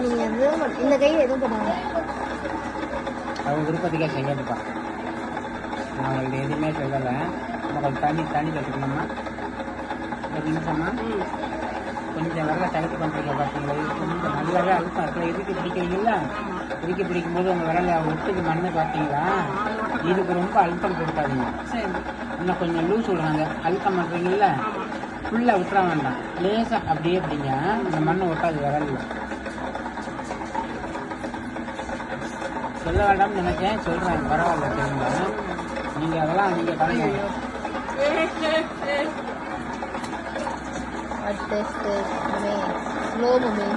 நீங்கள் எதுவும் இந்த கை எதுவும் பண்ணுவாங்க அவங்க விருப்பத்துக்கே செய்யட்டுப்பா. நான் அவங்கள்ட்ட எதுவுமே சொல்லலை. நம்ம கொஞ்சம் தண்ணி கற்றுக்கணுமா ஒரு நிமிஷமா கொஞ்சம் வரல டைட்டு பண்ணுறீங்க பார்த்தீங்களா? இது கொஞ்சம் நல்லாவே அழுத்தம் இருக்குல்ல. இதுக்கு பிடிக்கிறீங்களா? இதுக்கு பிடிக்கும்போது உங்கள் விரல ஒட்டுக்கு மண்ணு பார்த்தீங்களா? இதுக்கு ரொம்ப அழுத்தம் கொடுக்காதீங்க. இன்னும் கொஞ்சம் லூஸ் விடுறாங்க. அழுத்தம் பண்ணுறீங்கள ஃபுல்லாக விட்டுற வேண்டாம். லேசாக அப்படியே பிடிங்க. இந்த மண்ணை ஒட்டாது விரல்ல. சொல்ல வேண்டாம்னு நினைச்சேன், சொல்கிறேன். பரவாயில்ல சரிங்களா? நீங்கள் அதெல்லாம் நீங்கள் பண்ணுங்க. What this is, mommy. Slow, mommy.